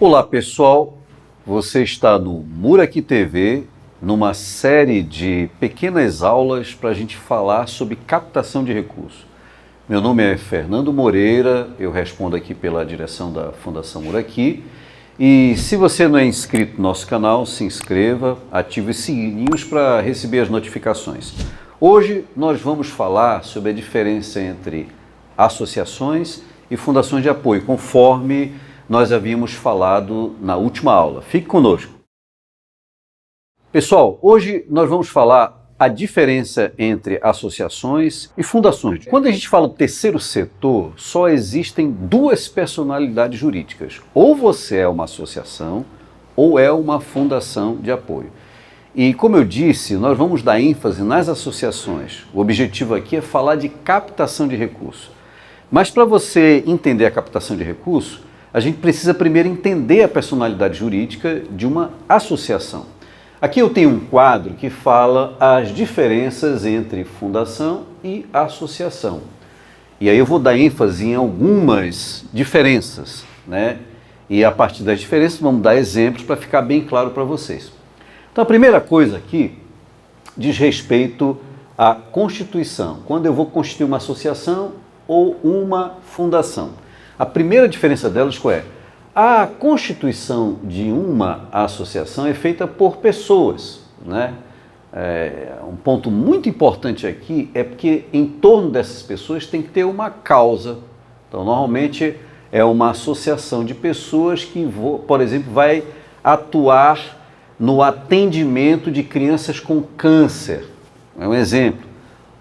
Olá pessoal, você está no Muraqui TV, numa série de pequenas aulas para a gente falar sobre captação de recursos. Meu nome é Fernando Moreira, eu respondo aqui pela direção da Fundação Muraqui. E se você não é inscrito no nosso canal, se inscreva, ative os sininhos para receber as notificações. Hoje nós vamos falar sobre a diferença entre associações e fundações de apoio, conforme nós havíamos falado na última aula. Fique conosco. Pessoal, hoje nós vamos falar a diferença entre associações e fundações. Quando a gente fala do terceiro setor, só existem duas personalidades jurídicas. Ou você é uma associação ou é uma fundação de apoio. E como eu disse, nós vamos dar ênfase nas associações. O objetivo aqui é falar de captação de recursos. Mas para você entender a captação de recursos, a gente precisa primeiro entender a personalidade jurídica de uma associação. Aqui eu tenho um quadro que fala as diferenças entre fundação e associação. E aí eu vou dar ênfase em algumas diferenças, né? E a partir das diferenças vamos dar exemplos para ficar bem claro para vocês. Então a primeira coisa aqui diz respeito à constituição. Quando eu vou constituir uma associação ou uma fundação. A primeira diferença delas qual é? A constituição de uma associação é feita por pessoas, né? Um ponto muito importante aqui é porque em torno dessas pessoas tem que ter uma causa. Então, normalmente é uma associação de pessoas que, por exemplo, vai atuar no atendimento de crianças com câncer. É um exemplo.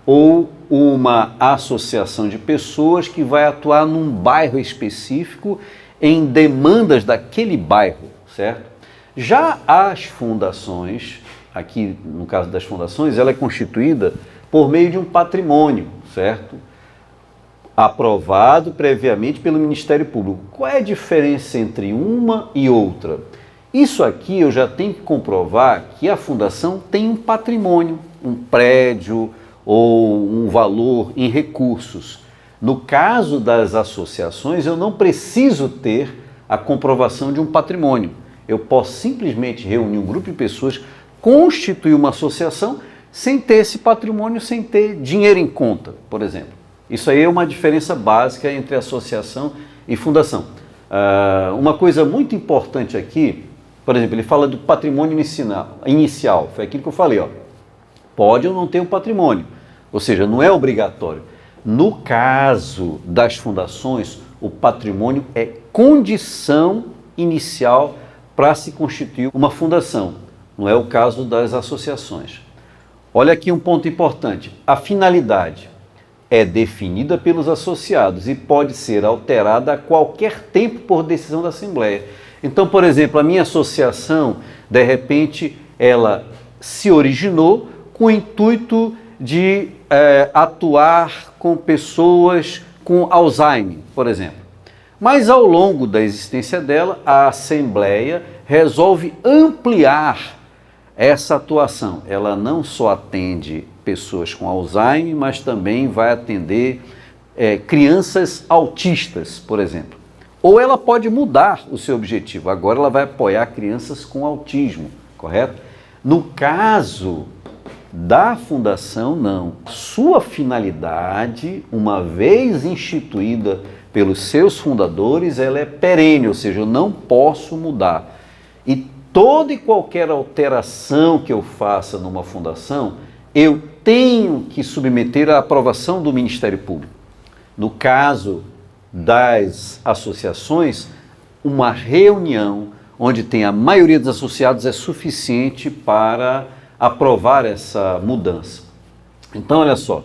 Ou uma associação de pessoas que vai atuar num bairro específico em demandas daquele bairro, certo? Já as fundações, aqui no caso das fundações, ela é constituída por meio de um patrimônio, certo? Aprovado previamente pelo Ministério Público. Qual é a diferença entre uma e outra? Isso aqui eu já tenho que comprovar que a fundação tem um patrimônio, um prédio ou um valor em recursos. No caso das associações, eu não preciso ter a comprovação de um patrimônio. Eu posso simplesmente reunir um grupo de pessoas, constituir uma associação sem ter esse patrimônio, sem ter dinheiro em conta, por exemplo. Isso aí é uma diferença básica entre associação e fundação. Uma coisa muito importante aqui, por exemplo, ele fala do patrimônio inicial, foi aquilo que eu falei, ó. Pode ou não ter um patrimônio, ou seja, não é obrigatório. No caso das fundações, o patrimônio é condição inicial para se constituir uma fundação. Não é o caso das associações. Olha aqui um ponto importante. A finalidade é definida pelos associados e pode ser alterada a qualquer tempo por decisão da Assembleia. Então, por exemplo, a minha associação, de repente, ela se originou com o intuito de atuar com pessoas com Alzheimer, por exemplo. Mas ao longo da existência dela, a Assembleia resolve ampliar essa atuação. Ela não só atende pessoas com Alzheimer, mas também vai atender crianças autistas, por exemplo. Ou ela pode mudar o seu objetivo. Agora ela vai apoiar crianças com autismo, correto? No caso da fundação, não. Sua finalidade, uma vez instituída pelos seus fundadores, ela é perene, ou seja, eu não posso mudar. E toda e qualquer alteração que eu faça numa fundação, eu tenho que submeter à aprovação do Ministério Público. No caso das associações, uma reunião onde tem a maioria dos associados é suficiente para aprovar essa mudança. Então, olha só,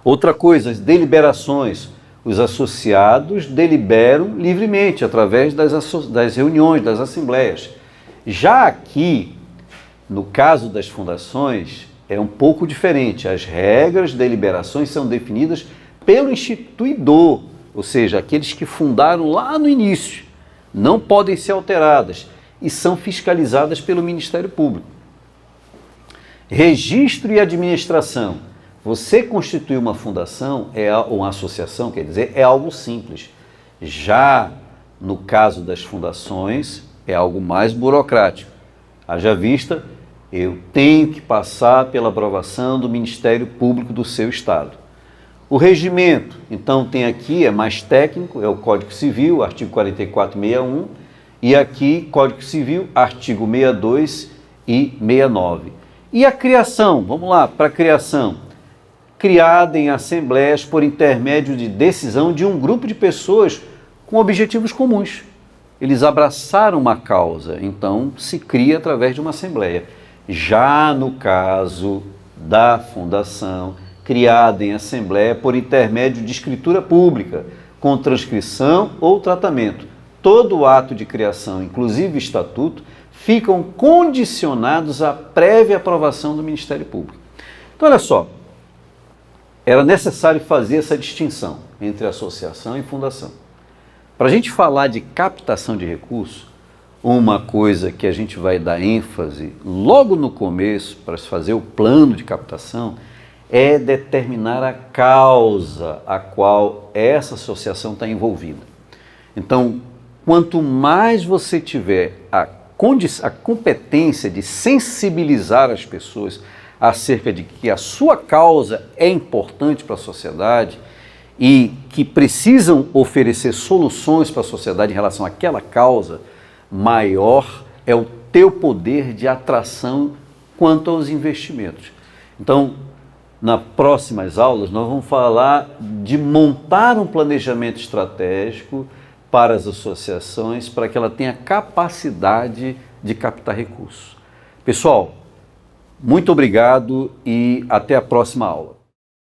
outra coisa, as deliberações. Os associados deliberam livremente, através das reuniões, das assembleias. Já aqui, no caso das fundações, é um pouco diferente. As regras de deliberações são definidas pelo instituidor, ou seja, aqueles que fundaram lá no início. Não podem ser alteradas e são fiscalizadas pelo Ministério Público. Registro e administração. Você constituir uma fundação, uma associação, quer dizer, é algo simples. Já no caso das fundações, é algo mais burocrático. Haja vista, eu tenho que passar pela aprovação do Ministério Público do seu estado. O regimento, então, tem aqui, é mais técnico, é o Código Civil, artigo 4461, e aqui, Código Civil, artigo 62 e 69. E a criação, vamos lá, para a criação. Criada em assembleias por intermédio de decisão de um grupo de pessoas com objetivos comuns. Eles abraçaram uma causa, então se cria através de uma assembleia. Já no caso da fundação, criada em assembleia por intermédio de escritura pública, com transcrição ou tratamento, todo ato de criação, inclusive estatuto, ficam condicionados à prévia aprovação do Ministério Público. Então, olha só, era necessário fazer essa distinção entre associação e fundação. Para a gente falar de captação de recursos, uma coisa que a gente vai dar ênfase logo no começo, para se fazer o plano de captação, é determinar a causa a qual essa associação está envolvida. Então, quanto mais você tiver a competência de sensibilizar as pessoas acerca de que a sua causa é importante para a sociedade e que precisam oferecer soluções para a sociedade em relação àquela causa, maior é o teu poder de atração quanto aos investimentos. Então, nas próximas aulas, nós vamos falar de montar um planejamento estratégico para as associações, para que ela tenha capacidade de captar recursos. Pessoal, muito obrigado e até a próxima aula.